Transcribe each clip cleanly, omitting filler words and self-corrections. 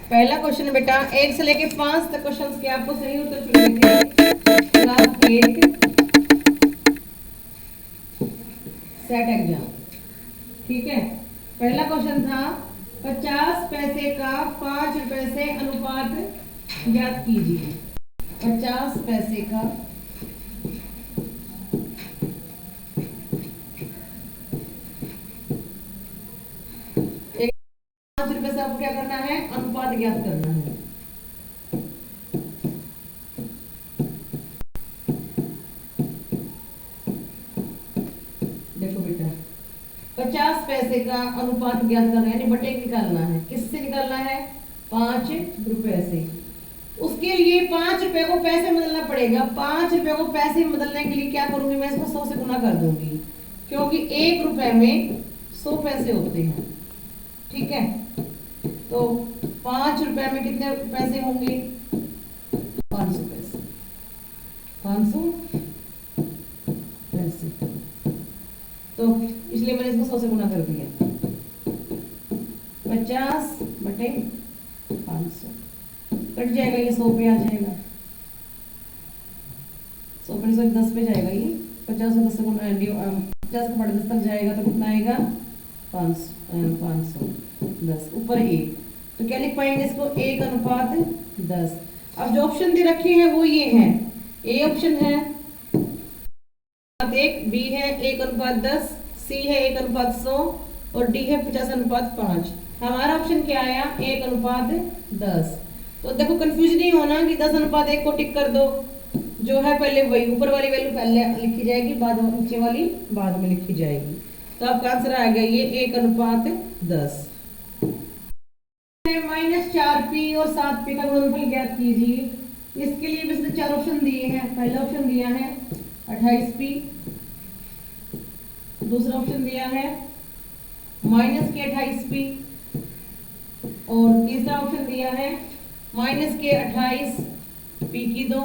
पहला क्वेश्चन बेटा 1 से लेके 5 तक क्वेश्चंस के आपको सही उत्तर चुनेंगे क्लास 8 सेट एग्जाम। ठीक है, पहला क्वेश्चन था 50 पैसे का 5 रुपए से अनुपात ज्ञात कीजिए। 50 पैसे का 5 रुपए से आपको क्या करना है, अनुपात ज्ञात करना है। देखो बेटा 50 पैसे का अनुपात ज्ञात करना है, यानी बटे निकालना है। किससे निकालना है? 5 रुपए से। उसके लिए 5 रुपए को पैसे में बदलना पड़ेगा। 5 रुपए को पैसे में बदलने के लिए क्या करूंगी, मैं इसको 100 से गुना कर दूंगी, क्योंकि 1 रुपए में 100 पैसे होते हैं। ठीक है, तो 5 रुपए में कितने पैसे होंगे? 500 पैसे। 500 पैसे, तो इसलिए मैंने इसको 100 से गुना कर दिया। 50 बटे 500 कट जाएगा, ये 100 पे आ जाएगा। 100 पे 10 पे जाएगा, ये 50 में 10 से गुना 50 का बटे 10 तक जाएगा, तो कितना आएगा? 510 ऊपर 1, तो क्या लिख पाएंगे इसको? 1 अनुपात 10। अब जो ऑप्शन दे रखे हैं वो ये है, ए ऑप्शन है 1, बी है 1 अनुपात 10, सी है 1 अनुपात 100 और डी है 50 अनुपात 5। हमारा ऑप्शन क्या आया? 1 अनुपात 10। तो देखो कंफ्यूज नहीं होना कि 10 अनुपात 1 को टिक कर दो, जो है पहले वही, ऊपर वाली वैल्यू पहले लिखी जाएगी, बाद में नीचे वाली बाद में लिखी जाएगी। तो आपका आंसर आ गया ये 1 अनुपात 10। -4p और 7p का गुणनफल ज्ञात कीजिए। इसके लिए भी इसने 4 ऑप्शन दिए हैं। पहला ऑप्शन दिया है 28p, दूसरा ऑप्शन दिया है -28p और तीसरा ऑप्शन दिया है -28p की 2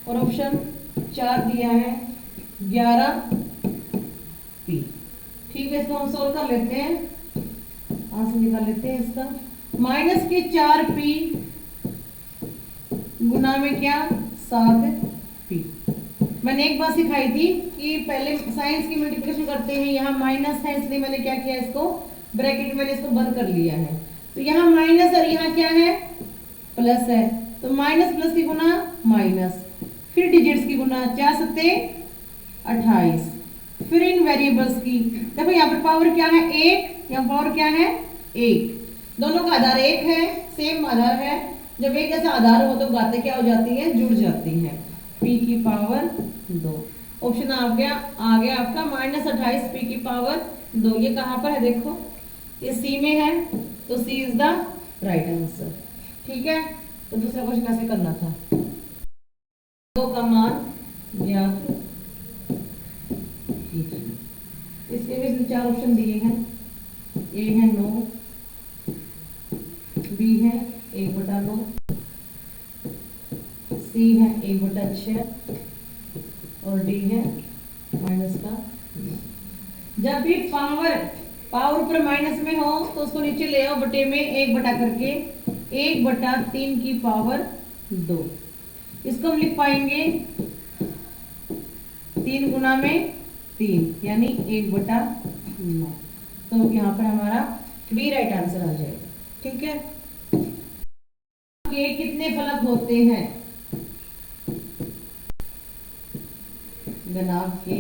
और ऑप्शन 4 दिया है 11p। ठीक है, इसको हम सोल्व कर लेते हैं, आंसर निकाल लेते हैं इसका। -4p गुना में क्या? 7p। मैंने एक बात सिखाई थी कि पहले साइंस की मल्टीप्लिकेशन करते हैं, यहाँ माइनस है इसलिए मैंने क्या किया, इसको ब्रैकेट मैंने इसको बंद कर लिया है। तो यहाँ माइनस और यहाँ क्या है? प्लस है, तो माइनस प्लस की गुना माइनस, फिर डिजिट्स की गुना, 4 सत्ते 28, फिर इन वेरिएबल्स की। देखो यहाँ पर पावर क्या है? 1, यहाँ पावर क्या है? 1। दोनों का आधार 1 है, सेम आधार है। जब एक जैसा आधार हो तो घातें क्या हो जाती है? जुड़ जाती हैं। p की पावर 2। ऑप्शन आ गया आपका -28p की पावर 2। ये कहाँ पर है? देखो ये सी में है, तो सी इज द राइट आंसर। ठीक है, तो दूसरा क्वेश्चन कैसे करना था? 2 का मान ज्ञात कीजिए। इसके भी 4 ऑप्शन दिए हैं। ए है 9, बी है 1/9, सी है 1/6 और डी है माइनस का। जब भी पावर ऊपर माइनस में हो तो उसको नीचे ले आओ बटे में, 1 बटा करके 1/3 की पावर 2। इसको हम लिख पाएंगे 3 गुना में 3 यानी 1/9। तो यहाँ पर हमारा बी राइट आंसर आ जाएगा। ठीक है, के कितने फलक होते हैं? घनाभ के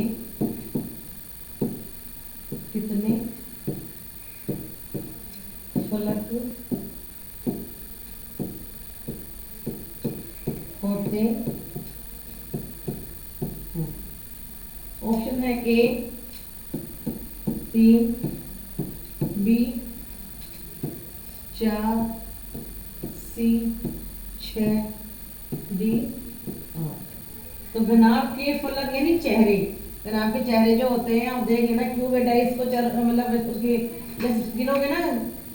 कितने फलक होते हैं? ऑप्शन है ए 3, बी 4, सी 6, डी 8। तो घनाभ के फलक यानी चेहरे, घनाभ के चेहरे जो होते हैं, आप देख लेना क्यों बेटा इसको मतलब उसके जैसे गिनोगे ना,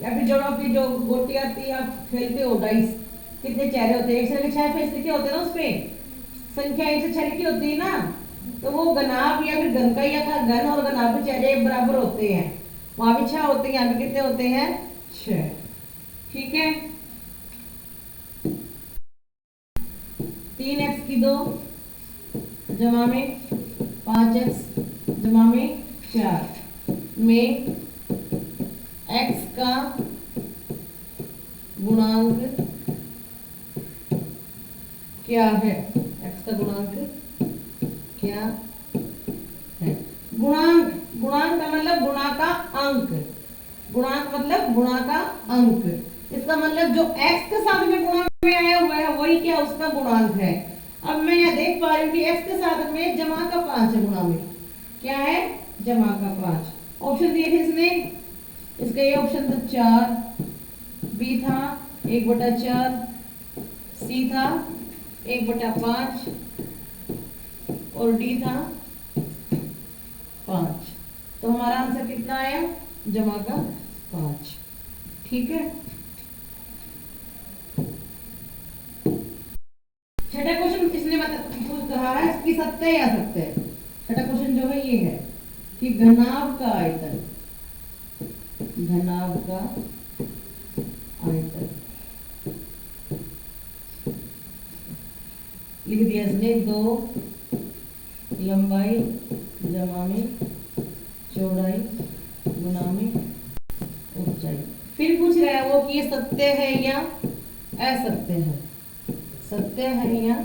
या फिर जो आपकी जो गोटी आती है आप खेलते हो डाइस, कितने चेहरे होते हैं? 1 से 6 फेस लिखे होते हैं ना, उसपे संख्या 1 से 6 लिखी होती है ना, तो वो घनाभ या फिर घन का या घन और घनाभ के चेहरे बराबर होते हैं। वहां भी 6 होते हैं, यहाँ पे कितने होते हैं? 6। ठीक है, 2 जमा में 5x जमा में 4 में x का गुणांक क्या है? x का गुणांक क्या है? गुणांक, गुणांक का मतलब गुणा का अंक, गुणांक मतलब गुणा का अंक। इसका मतलब जो x के साथ में गुणा में आया हुआ है वही क्या उसका गुणांक है। अब मैं यह देख पा रही हूँ कि x के साथ में जमा का 5 है, गुणा में क्या है? जमा का 5। ऑप्शन दिए थे इसने, इसका ये ऑप्शन था 4, बी था 1/4, सी था 1/5 और डी था 5। तो हमारा आंसर कितना आया? जमा का 5। ठीक है। छठा क्वेश्चन इसने पूछ कहा है कि सत्य या असत्य। छठा क्वेश्चन जो है ये है कि घनाभ का आयतन, घनाभ का आयतन लिख दिया इसने 2 लंबाई जमा में चौड़ाई गुना में ऊंचाई। फिर पूछ रहा है वो कि ये सत्य है या असत्य है, सत्य है या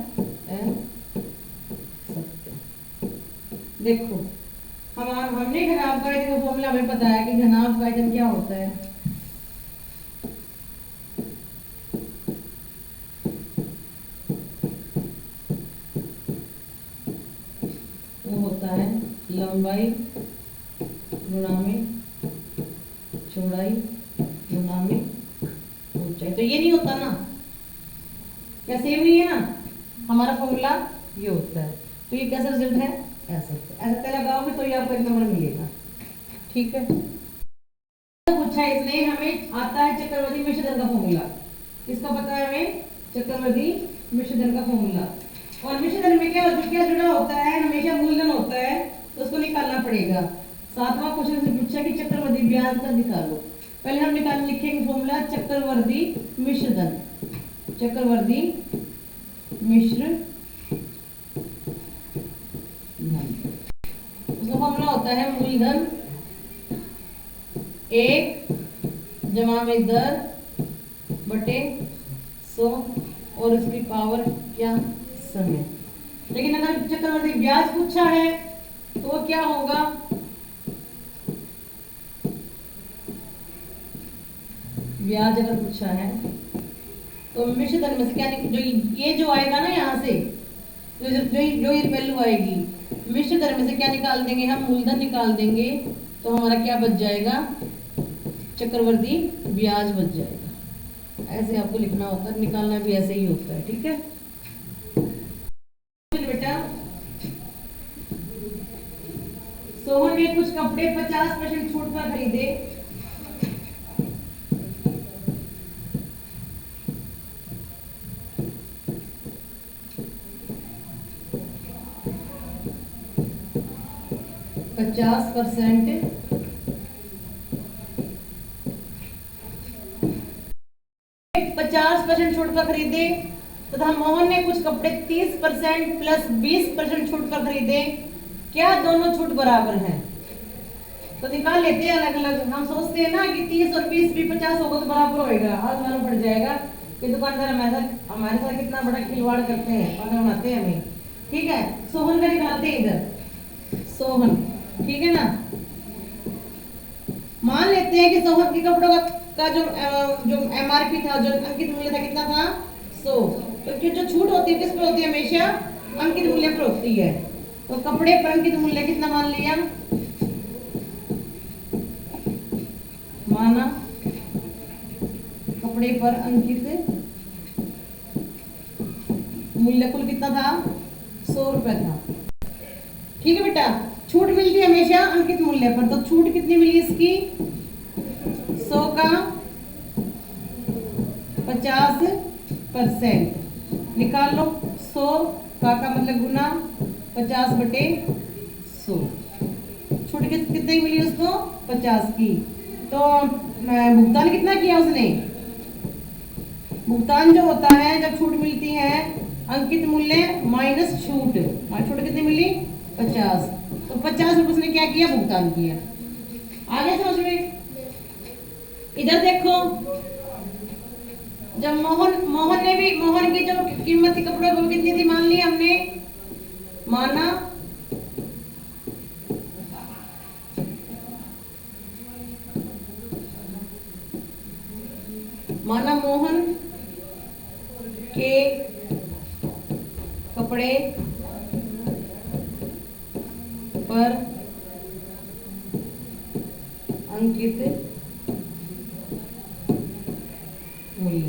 असत्य। देखो हमने घनाभ का आयतन का फॉर्मूला हमें पता है कि घनाभ का आयतन क्या होता है। वो होता है लंबाई गुणा में चौड़ाई गुना में ऊंचाई। तो ये नहीं होता ना, क्या सेम नहीं है ना? हमारा फॉर्मूला ये होता है। तो ये कैसा रिजल्ट है? ऐसा ऐसा लगाओगे तो ये आपको 1 नंबर मिलेगा। ठीक है। पूछा इसने हमें आता है चक्रवर्ती मिश्रधन का फॉर्मूला। किसका पता है हमें? चक्रवर्ती मिश्रधन का फॉर्मूला। और मिश्रधन में क्या जुड़ा होता है? हमेशा मूलधन होता है, तो उसको निकालना पड़ेगा। 7वां क्वेश्चन से पूछा कि चक्रवर्ती ब्याज का निकालो। पहले हम लिखेंगे फॉर्मूला चक्रवर्ती मिश्रधन, चक्रवर्ती मिश्र धन। उसका फॉर्मूला होता है मूलधन 1 जमा में 10/100 और उसकी पावर क्या? समय। लेकिन अगर चक्रवर्ती ब्याज पूछा है तो वो क्या होगा? ब्याज अगर पूछा है तो मिश्रधन में से क्या जो आएगा ना यहाँ से जो ये वैल्यू आएगी मिश्रधन में से क्या निकाल देंगे हम? मूलधन निकाल देंगे। तो हमारा क्या बच जाएगा? चक्रवर्ती ब्याज बच जाएगा। ऐसे आपको लिखना होता है, निकालना भी ऐसे ही होता है। ठीक है बेटा। सोहन ने कुछ कपड़े 50% छूट पर खरीदे। %50 50% छूट पर खरीदे तथा मोहन ने कुछ कपड़े 30% प्लस 20% छूट पर खरीदे। क्या दोनों छूट बराबर हैं? तो निकाल लेते हैं अलग अलग। हम सोचते हैं ना कि 30 और 20 भी 50 होगा तो बराबर होएगा। आज मालूम पड़ जाएगा कि दुकानदार हमारे साथ कितना बड़ा खिलवाड़ करते हैं, खाना बनाते हैं हमें। ठीक है, सोहन का निकालते हैं इधर, सोहन। ठीक है ना। मान लेते हैं कि सोहन के कपड़ों का जो MRP था, जो अंकित मूल्य था, कितना था? 100। तो जो छूट होती है किस पे होती है? हमेशा अंकित मूल्य पर होती है। तो कपड़े पर अंकित मूल्य कितना मान लिया? माना कपड़े पर अंकित मूल्य कुल कितना था? 100 रुपए था। ठीक है बेटा। छूट मिलती है हमेशा अंकित मूल्य पर। तो छूट कितनी मिली इसकी? 100 का 50% निकाल लो। 100 का मतलब गुना 50/100। छूट कितनी मिली उसको? 50 की। तो भुगतान कितना किया उसने? भुगतान जो होता है जब छूट मिलती है अंकित मूल्य माइनस छूट, छूट कितनी मिली 50, तो 50 रुपए उसने क्या किया भुगतान किया। आगे समझ में। इधर देखो, जब मोहन की जो कीमत थी कपड़ों की कितनी थी मान ली हमने, माना मोहन के कपड़े पर अंकित मूल्य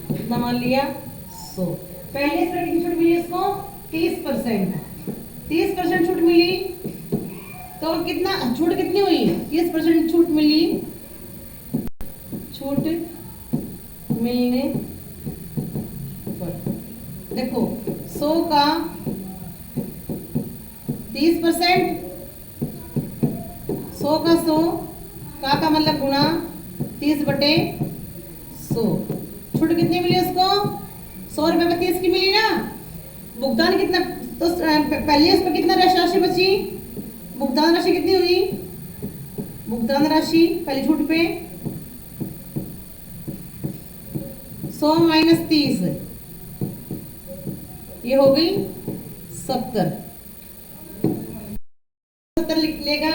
कितना मान लिया 100। पहले इस पर कितनी छूट मिली इसको 30%, 30% छूट मिली, तो कितना छूट कितनी हुई 30% छूट मिली, छूट मिलने पर देखो 100 का 30%, 100 का 100 का मतलब गुणा 30/100, छूट कितनी मिली उसको 100 रुपए में 30 की मिली ना। भुगतान कितना, तो पहले उस पर कितना राशि बची, भुगतान राशि कितनी हुई, भुगतान राशि पहली छूट पे 100 - 30, ये हो गई 70, 70 लिख लेगा,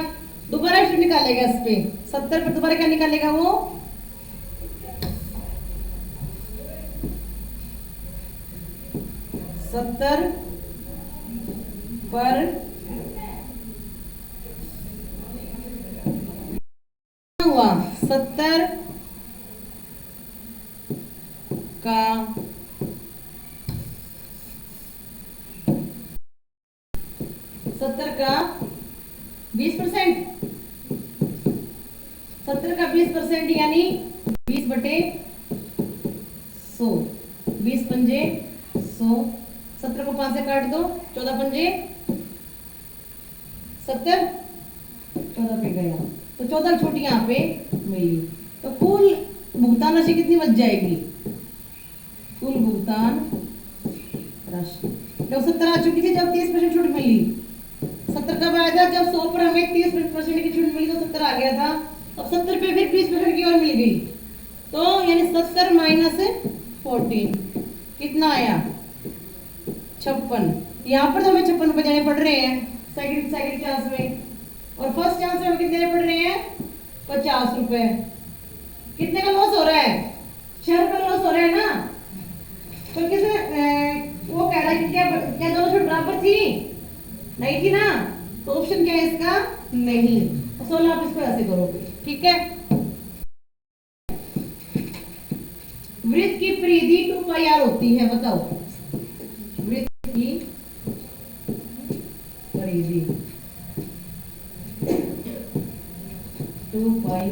दोबारा छूट निकालेगा इस पे 70 पर दोबारा क्या निकालेगा वो 70 पर हुआ 70 का 20%, 70 का 20% यानी 20/100, 20 पंजे 100, 70 को 5 से काट दो, 14 पंजे 70, 14 पे गया, तो 14 छूट यहाँ पे मिली, तो कुल भुगतान राशि कितनी बच जाएगी, कुल भुगतान राशि जब 70 आ चुकी थी, जब 30% छूट मिली, 70 कब आया था जब 100 पर हमें 30% की छूट मिली तो 70 आ गया था, अब 70 पे फिर 20% की और मिल गई, तो यानी 70 - 14 कितना आया 56। यहाँ पर तो हमें 56 रुपए देने पड़ रहे हैं सेकंड चांस में, और फर्स्ट चांस में हमें कितने देने पड़ रहे हैं 50 रुपए। कितने का लॉस हो रहा है 6 रुपए लॉस हो रहा है ना। तो किसने वो कह रहा है कि क्या दोनों छूट बराबर थी, नहीं थी ना, तो ऑप्शन क्या है इसका नहीं, तो 16 आप इसको ऐसे करोगे, ठीक है। वृत्त की परिधि 2πr होती है, बताओ वृत्त की परिधि 2πr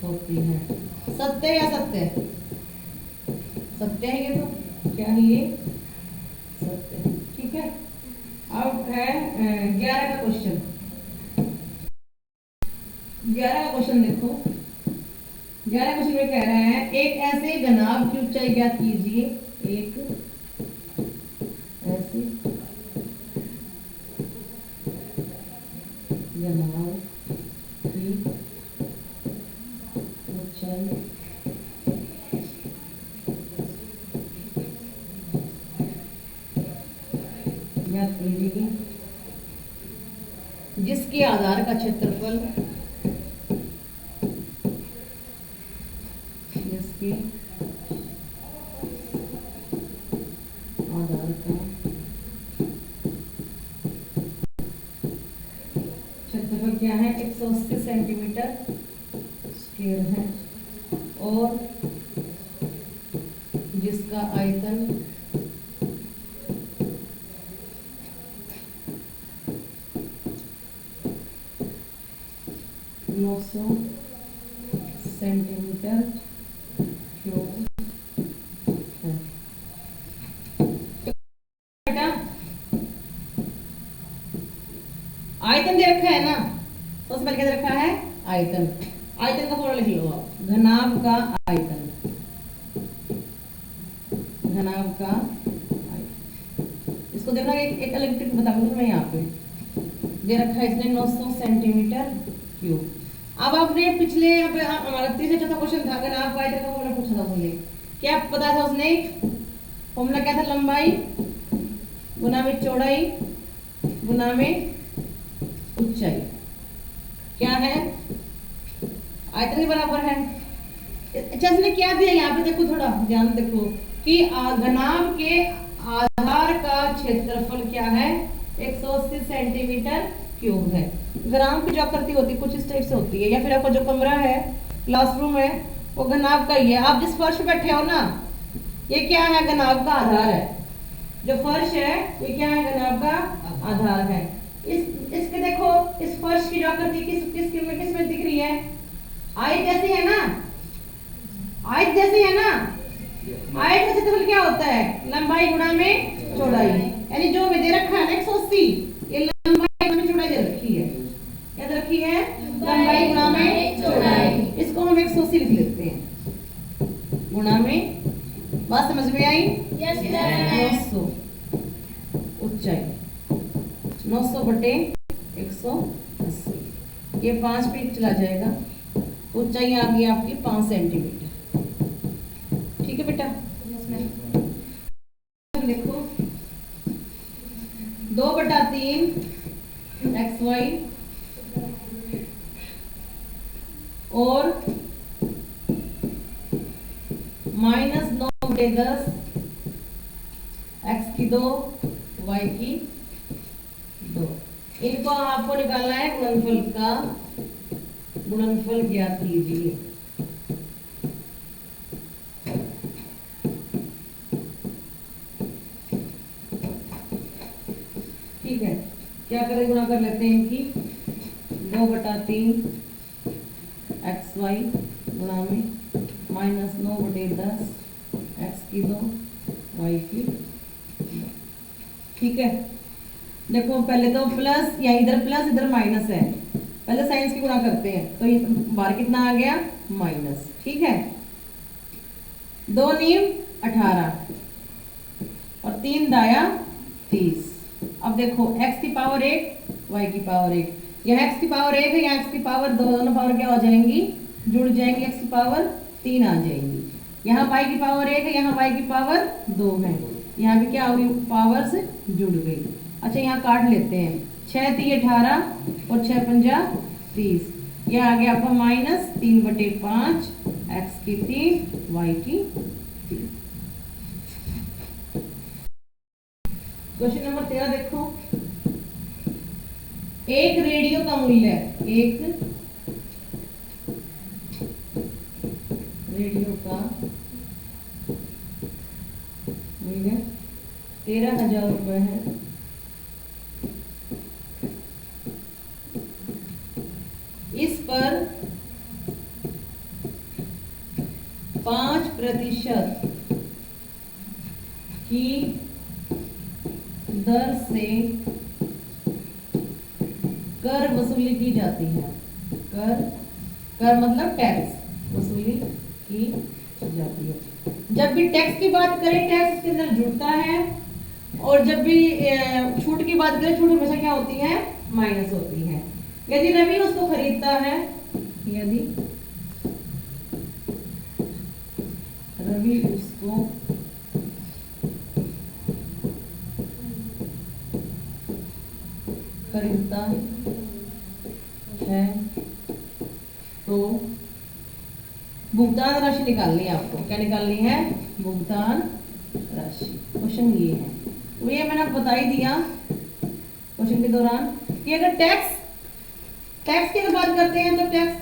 होती है, सत्य या सत्य, सत्य है ये, तो क्या है ये सत्य, ठीक है। अब है 11 का क्वेश्चन, 11 का क्वेश्चन देखो, 11 क्वेश्चन में कह रहा है एक ऐसे घनाभ की ऊंचाई ज्ञात कीजिए, एक ऐसे घनाभ की ऊंचाई ज्ञात कीजिए जिसके आधार का क्षेत्रफल, जिसके आधार का क्षेत्रफल क्या है 180 सेंटीमीटर स्क्वायर है, और जिसका आयतन 900 सेंटीमीटर क्यूब है। बेटा आयतन दे रखा है ना, सबसे पहले क्या दे रखा है आयतन, आयतन का फॉर्मूला लिख लो आप, घनाभ का आयतन, घनाभ का इसको देखना एक अलग ट्रिक बता दूँ मैं। यहाँ पे दे रखा है इसने 900 सेंटीमीटर क्यूब। अब आपने पिछले यहाँ पे हमारा तीसरा चौथा क्वेश्चन था, घनाभ पाई का फॉर्मूला पूछा था उसने, क्या पता था उसने? फॉर्मूला क्या था? लंबाई गुना में चौड़ाई गुना में ऊंचाई क्या है? आयतन के बराबर है। अच्छा इसने क्या दिया यहाँ पे, देखो थोड़ा ध्यान देखो कि घनाभ के आधार का क्षेत्रफल क्या है? 180 सेंटीमीटर क्यूब है। घनाभ की जो आकृति होती है कुछ इस टाइप से होती है, या फिर आपका जो कमरा है क्लासरूम है वो घनाभ का ही है। आप जिस फर्श पे बैठे हो ना, ये क्या है? घनाभ का आधार है। जो फर्श है ये क्या है? घनाभ का आधार है। इसके देखो इस फर्श की जो आकृति किस में दिख रही है? आयत जैसी है ना, आयत जैसी है ना। आयत का क्षेत्रफल क्या होता है? लंबाई गुणा में चौड़ाई, यानी जो में दे रखा है 180, ये लंबाई गुणा में चौड़ाई दे रखी है। क्या दे रखी है? लंबाई गुणा में चौड़ाई। इसको हम 180 लिख लेते हैं गुणा में। बात समझ में आई? Yes ma'am. 900 ऊंचाई 900 बटे 180, ये 5 पे चला जाएगा। ऊंचाई आ गई आपकी 5 सेंटीमीटर। ठीक है बेटा? Yes ma'am. देखो 2/3 XY और -9/10 x की 2 y की 2। इनको आपको निकालना है गुणनफल का। गुणनफल ज्ञात कीजिए। ठीक है, क्या करें? गुणा कर लेते हैं कि 2/3 XY गुणा में -9/10 x की 2 y की 2। ठीक है, देखो पहले तो प्लस, या इधर प्लस इधर माइनस है, पहले साइंस की गुणा करते हैं। तो ये बार कितना आ गया? माइनस। ठीक है, 2 नीम 18 और 3 दाया 30। अब देखो x की पावर 1 y की पावर 1, यहाँ x की पावर 1 है, यहाँ x की पावर 2, दोनों पावर क्या हो जाएंगी? जुड़ जाएंगी, x की पावर 3 आ जाएंगी। यहाँ y की पावर 1 है, यहाँ y की पावर 2 है, यहाँ भी क्या होगी? पावर से जुड़ गई। अच्छा यहाँ काट लेते हैं, 6 3 18 और 6 5 30। यह आ गया आपका -3/5 x की 3 y की 3। क्वेश्चन नंबर 13 देखो, एक रेडियो का मूल्य, एक रेडियो का मूल्य 13,000 रुपए है। इस पर 5% की दर से कर वसूली की जाती है। कर मतलब टैक्स वसूली की जाती है। जब भी टैक्स की बात करें, टैक्स के अंदर जुड़ता है, और जब भी छूट की बात करें, छूट हमेशा क्या होती है? माइनस होती है। यदि रवि उसको खरीदता है, यदि रवि उसको खरीदता है तो भुगतान राशि निकालनी है आपको। क्या निकालनी है? भुगतान राशि। क्वेश्चन ये है, तो ये मैंने आपको बता ही दिया क्वेश्चन के दौरान कि अगर टैक्स की अगर बात करते हैं तो टैक्स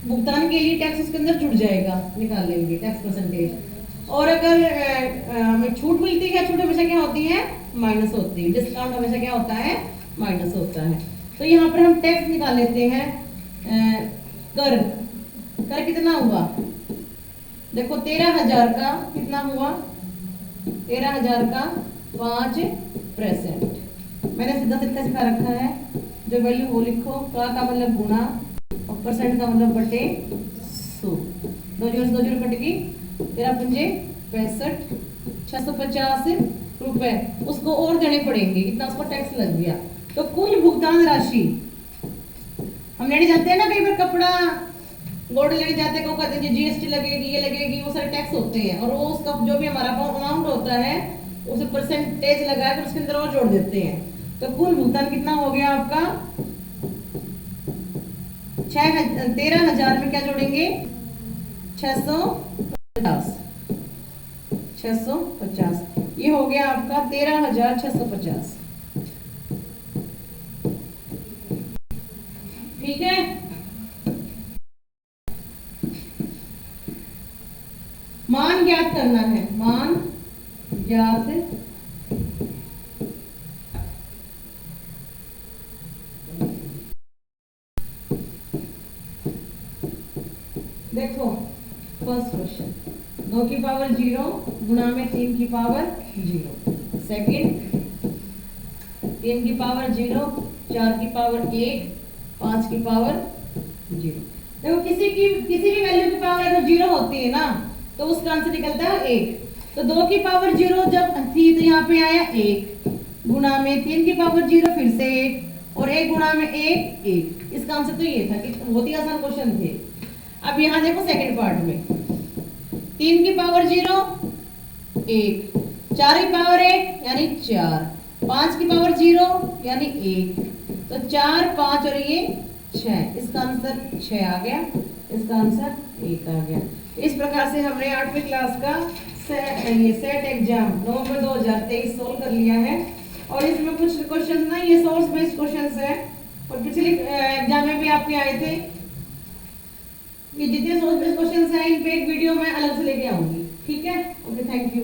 भुगतान के लिए टैक्स उसके अंदर जुड़ जाएगा, निकाल लेंगे टैक्स परसेंटेज। और अगर हमें छूट मिलती है, छूट हमेशा क्या होती है? माइनस होती है। डिस्काउंट हमेशा क्या होता है? माइनस होता है। तो यहाँ पर हम टैक्स निकाल लेते हैं। कर कितना हुआ? देखो 13,000 का कितना हुआ? 13,000 का 5%। मैंने सीधा तरीका सिखा रखा है, जो वैल्यू वो लिखो। का मतलब गुणा और परसेंट का मतलब बटे 100। 2 जीरो से 2 जीरो कट गई, 13 पंजे 65 650 रुपए उसको और देने पड़ेंगे, इतना उसको टैक्स लग गया। तो कुल भुगतान राशि हम लेने जाते हैं ना, कई बार कपड़ा गोल्ड लेने जाते हैं, को कहते हैं जीएसटी लगेगी, ये लगेगी, वो सारे टैक्स होते हैं, और वो उसका जो भी हमारा अमाउंट होता है उसे परसेंटेज लगा कर उसके अंदर और जोड़ देते हैं। तो कुल भुगतान कितना हो गया आपका 13,000 में क्या जोड़ेंगे 650 ये हो गया आपका 13,650। ठीक है, मान ज्ञात करना है, मान ज्ञात देखो फर्स्ट क्वेश्चन 2 की पावर 0 गुणा में 3 की पावर 0, सेकंड 3 की पावर 0 4 की पावर 1 5 की पावर 0। देखो किसी भी वैल्यू की पावर अगर 0 होती है ना तो उसका आंसर निकलता है 1। तो 2 की पावर 0 जब थी तो यहाँ पे आया 1 गुणा में 3 की पावर 0 फिर से 1 और 1 गुणा में 1 1। इसका आंसर तो ये था कि बहुत ही आसान क्वेश्चन थे। अब यहाँ देखो सेकंड पार्ट में 3 की पावर 0 1, 4 की पावर 1 यानी 4, 5 की पावर 0 यानी 1, तो 4 5 और ये 6, इसका आंसर 6 आ गया, इसका आंसर 1 आ गया। इस प्रकार से हमने 8वीं क्लास का ये सेट एग्जाम नवंबर 2023 सोल्व कर लिया है। और इसमें कुछ क्वेश्चन ना ये सोर्स बेस्ड क्वेश्चंस है, और पिछले एग्जाम में भी आपके आए थे। ये जितने सोर्स बेस्ड क्वेश्चंस हैं इन पे एक वीडियो मैं अलग से लेके आऊंगी। ठीक है, ओके, थैंक यू।